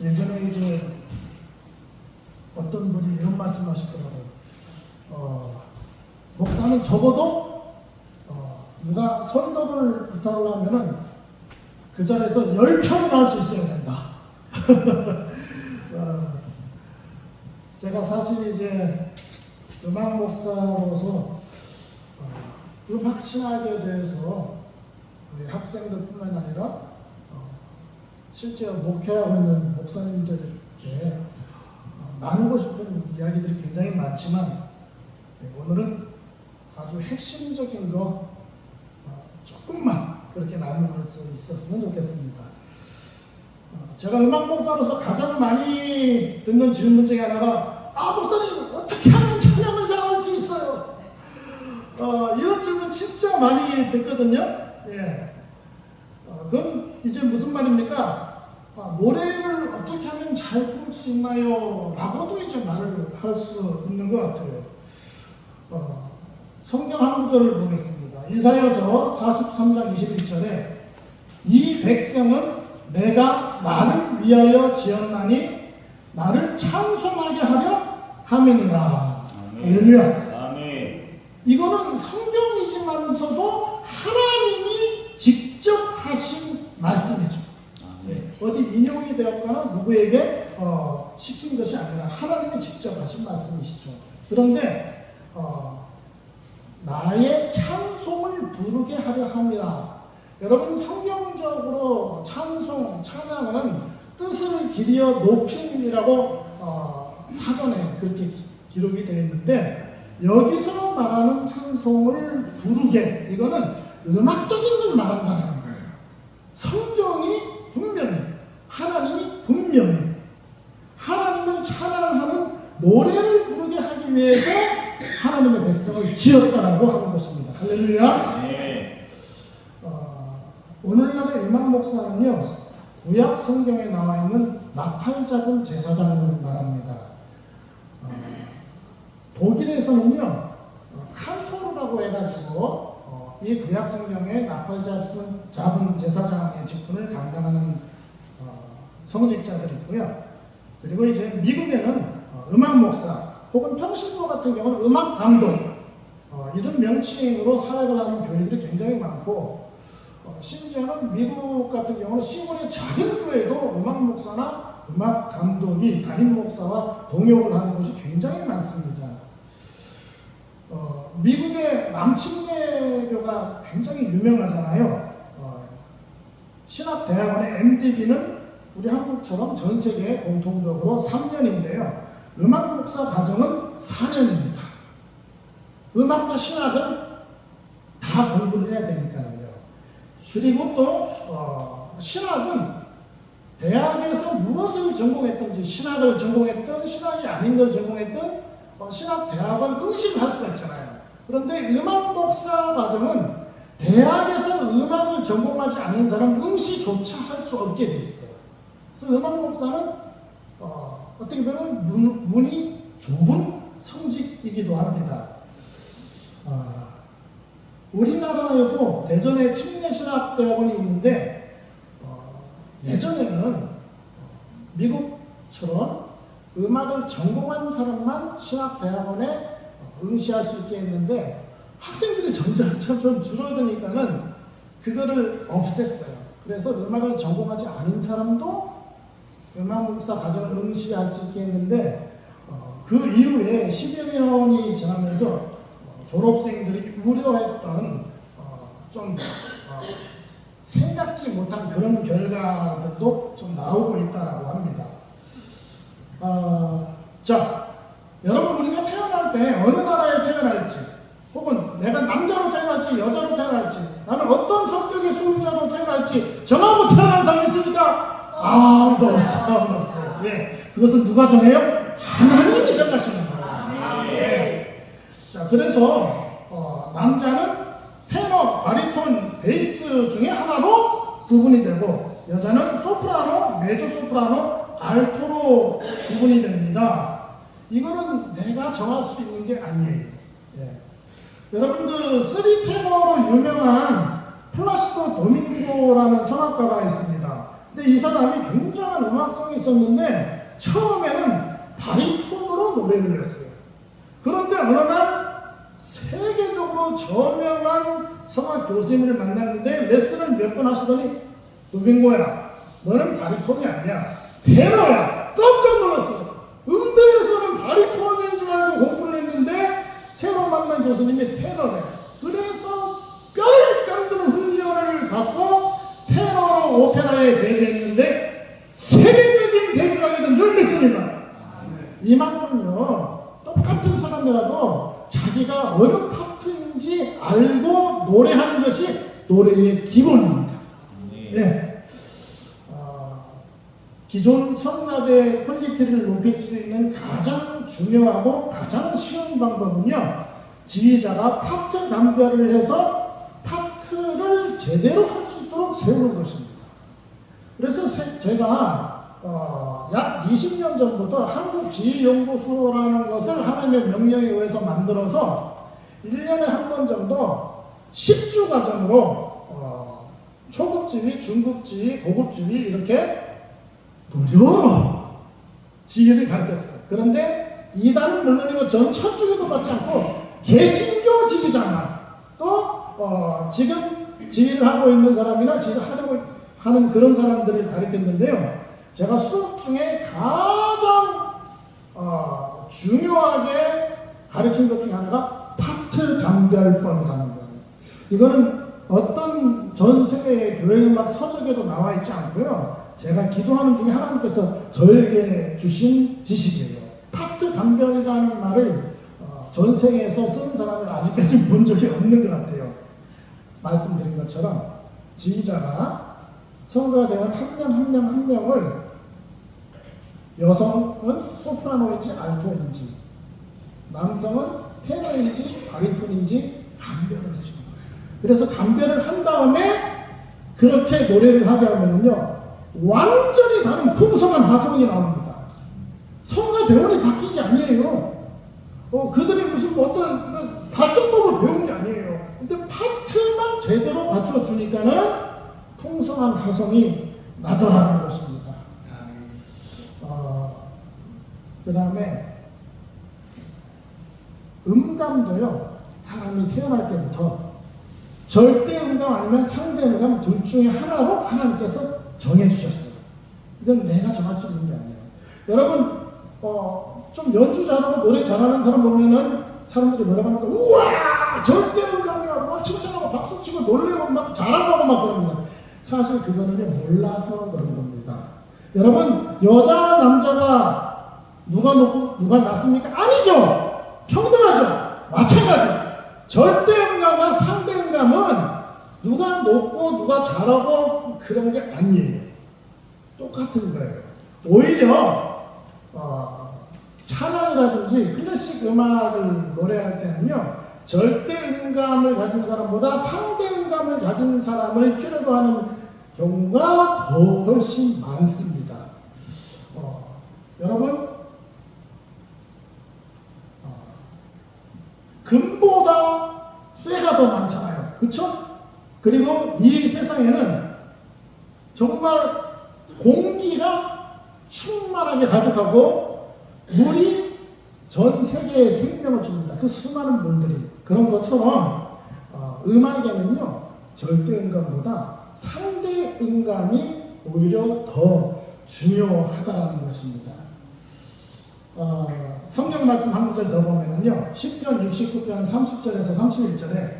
예전에 이제 어떤 분이 이런 말씀하시더라고요. 목사는 적어도 누가 설교를 부탁을 하면은 그 자리에서 10편을 할 수 있어야 된다. 제가 사실 이제 음악 목사로서 음악 신학에 대해서 우리 학생들뿐만 아니라 실제 목회하고 있는 목사님들에게 나누고 싶은 이야기들이 굉장히 많지만 오늘은 아주 핵심적인 거 조금만 그렇게 나눌 수 있었으면 좋겠습니다. 제가 음악 목사로서 가장 많이 듣는 질문 중에 하나가 목사님 어떻게 하면 찬양을 잘할 수 있어요? 이런 질문 진짜 많이 듣거든요. 예. 그럼 이제 무슨 말입니까? 노래를 어떻게 하면 잘 부를 수 있나요? 라고도 이제 말을 할 수 있는 것 같아요. 성경 한 구절을 보겠습니다. 이사야서 43장 21절에 이 백성은 내가 나를 위하여 지었나니 나를 찬송하게 하려 함이니라. 할렐루야. 아멘. 이거는 성경이지만서도 하나님이 직접 하신 말씀이죠. 네, 어디 인용이 되었거나 누구에게 시킨 것이 아니라 하나님이 직접 하신 말씀이시죠. 그런데 나의 찬송을 부르게 하려 함이라. 여러분 성경적으로 찬송, 찬양은 뜻을 기리어 높임이라고 사전에 그렇게 기록이 되어 있는데 여기서 말하는 찬송을 부르게 이거는 음악적인 걸 말한다는 거예요. 성경이 분명히 하나님이 분명히 하나님을 찬양하는 노래를 부르게 하기 위해서 하나님의 백성을 지었다라고 하는 것입니다. 할렐루야. 네. 오늘날의 음악 목사는요 구약 성경에 나와 있는 나팔 잡은 제사장을 말합니다. 독일에서는요 칸토르라고 해가지고 이 구약 성경에 나팔 잡은 제사장의 직분을 감당하는 성직자들이 있고요. 그리고 이제 미국에는 음악 목사 혹은 평신도 같은 경우는 음악 감독 이런 명칭으로 사역을 하는 교회들이 굉장히 많고 심지어는 미국 같은 경우는 시골의 작은 교회도 음악 목사나 음악 감독이 담임 목사와 동역을 하는 곳이 굉장히 많습니다. 미국의 남침례교가 굉장히 유명하잖아요. 신학대학원의 MDB는 우리 한국처럼 전 세계에 공통적으로 3년인데요. 음악 목사 과정은 4년입니다. 음악과 신학을 다 공부를 해야 되니까요. 그리고 또 신학은 대학에서 무엇을 전공했든지 신학을 전공했든 신학이 아닌 걸 전공했든 신학대학은 응시를 할 수가 있잖아요. 그런데 음악 목사 과정은 대학에서 음악을 전공하지 않은 사람 응시조차 할 수 없게 돼 있어요. 그래서 음악 목사는 어떻게 보면 문이 좁은 성직이기도 합니다. 우리나라에도 대전에 침례신학대학원이 있는데 예전에는 미국처럼 음악을 전공한 사람만 신학대학원에 응시할 수 있게 했는데 학생들이 점점 좀 줄어드니까는 그거를 없앴어요. 그래서 음악을 전공하지 않은 사람도 음악 목사 과정을 응시할 수 있게 했는데 그 이후에 10여 년이 지나면서 졸업생들이 우려했던 좀 생각지 못한 그런 결과들도 좀 나오고 있다고 합니다. 자, 여러분 우리가 태어날 때 어느 나라에 태어날지 혹은 내가 남자로 태어날지 여자로 태어날지 나는 어떤 성격의 소유자로 태어날지 정하고 태어난 사람 있습니까? 아무도 없어요. 예, 그것은 누가 정해요? 하나님이 정하시는 거예요. 예. 자, 그래서 남자는 테너, 바리톤, 베이스 중에 하나로 구분이 되고 여자는 소프라노, 메조소프라노, 알토로 구분이 됩니다. 이거는 내가 정할 수 있는 게 아니에요. 예. 여러분 그 3테너로 유명한 플라시도 도밍고라는 성악가가 있습니다. 근데 이 사람이 굉장한 음악성이 있었는데 처음에는 바리톤으로 노래를 했어요. 그런데 어느 날 세계적으로 저명한 성악 교수님을 만났는데 레슨을 몇 번 하시더니 노빙고야, 너는 바리톤이 아니야, 테너야. 깜짝 놀랐어요. 음대에서는 바리톤인 줄 알고 공부를 했는데 새로 만난 교수님이 테너래. 그래서 뼈를 깎는 훈련을 받고 테너로 오페라에 데뷔했는데 세계적인 데뷔를 하게 된 줄 믿습니다. 이만큼요, 똑같은 사람이라도 자기가 어느 파트인지 알고 노래하는 것이 노래의 기본입니다. 예. 기존 성가대 퀄리티를 높일 수 있는 가장 중요하고 가장 쉬운 방법은요, 지휘자가 파트 감별을 해서 파트를 제대로 할 수 있도록 세우는 것입니다. 그래서 제가 약 20년 전부터 한국지휘연구소라는 것을 하나님의 명령에 의해서 만들어서 1년에 한 번 정도 10주 과정으로 초급지휘, 중급지휘, 고급지휘 이렇게 무료로 지휘를 가르쳤어요. 그런데 이단은 물론이고 전 천주교도 받지 않고 개신교 지휘자만 또 지금 지휘를 하고 있는 사람이나 지휘를 하려고 하는 그런 사람들을 가르쳤는데요. 제가 수업 중에 가장 중요하게 가르친 것 중에 하나가 파트 감별법이라는 거예요. 이거는 어떤 전 세계의 교회음악 서적에도 나와 있지 않고요. 제가 기도하는 중에 하나님께서 저에게 주신 지식이에요. 파트 감별이라는 말을 전 세계에서 쓰는 사람을 아직까지 본 적이 없는 것 같아요. 말씀드린 것처럼 지휘자가 성가대원 한 명을 여성은 소프라노인지 알토인지 남성은 테너인지 바리톤인지 감별을 해주는 거예요. 그래서 감별을 한 다음에 그렇게 노래를 하게 하면요, 완전히 다른 풍성한 화성이 나옵니다. 성가대원이 바뀐 게 아니에요. 그들이 무슨 어떤 발성법을 배운 게 아니에요. 근데 파트만 제대로 갖춰주니까는 풍성한 화성이 나더라는 것입니다. 그 다음에 음감도요, 사람이 태어날 때부터 절대 음감 아니면 상대 음감 둘 중에 하나로 하나님께서 정해주셨어요. 이건 내가 정할 수 있는 게 아니에요. 여러분 좀 연주 잘하고 노래 잘하는 사람 보면은 사람들이 뭐라고 합니까? 우와, 절대 음감이야, 막 칭찬하고 박수치고 놀래고 막 자랑하고 막 그럽니다. 사실 그거는 몰라서 그런 겁니다. 여러분, 여자 남자가 누가 높고 누가 낮습니까? 아니죠. 평등하죠. 마찬가지. 절대 음감과 상대 음감은 누가 높고 누가 잘하고 그런 게 아니에요. 똑같은 거예요. 오히려 찬양이라든지 클래식 음악을 노래할 때는요, 절대 음감을 가진 사람보다 상대 음감을 가진 사람을 필요로 하는 경우가 더 훨씬 많습니다. 여러분, 금보다 쇠가 더 많잖아요. 그렇죠? 그리고 이 세상에는 정말 공기가 충만하게 가득하고 물이 전 세계에 생명을 줍니다. 그 수많은 물들이. 그런 것처럼 음악에는요, 절대 음감보다 상대 음감이 오히려 더 중요하다는 것입니다. 성경 말씀 한 구절 더 보면은요, 시편 69편 30절에서 31절에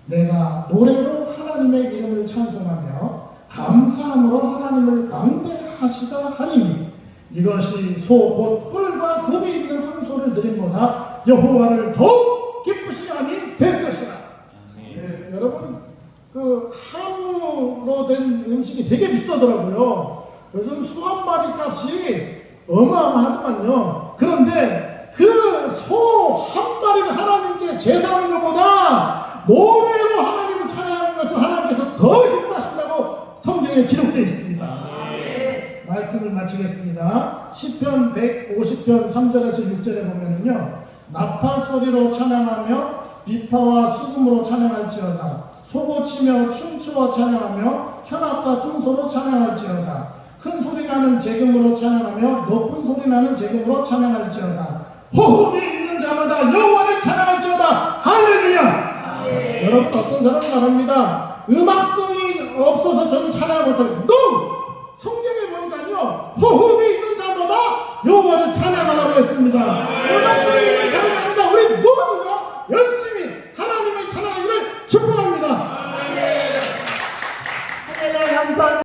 내가 노래로 하나님의 이름을 찬송하며 감사함으로 하나님을 감대하시다 하리니 이것이 소 곧 뿔과 금이 있는 황소를 드림보다 여호와를 더욱 기쁘시게 하니 될 것이라. 네. 여러분, 그 한우로 된 음식이 되게 비싸더라고요. 요즘 소 한 마리 값이 어마어마하더만요. 그런데 그 소 한 마리를 하나님께 제사하는 것보다 노래로 하나님을 찬양하는 것을 하나님께서 더 기뻐하신다고 성경에 기록되어 있습니다. 네. 말씀을 마치겠습니다. 시편 150편 3절에서 6절에 보면은요, 나팔 소리로 찬양하며 비파와 수금으로 찬양할지어다. 소고치며 춤추어 찬양하며 현악과 퉁소로 찬양할지어다. 큰 소리 나는 재금으로 찬양하며 높은 소리 나는 재금으로 찬양할지어다. 호흡이 있는 자마다 여호와를 찬양할지어다. 할렐루야. 여러분 어떤 사람 말합니다. 음악성이 없어서 저는 찬양을 못해요. No! 성경에 보니까요 호흡이 있는 자마다 여호와를 찬양하라고 했습니다. 음악성이 있는 사람이 아니라 우리 모두가 열심히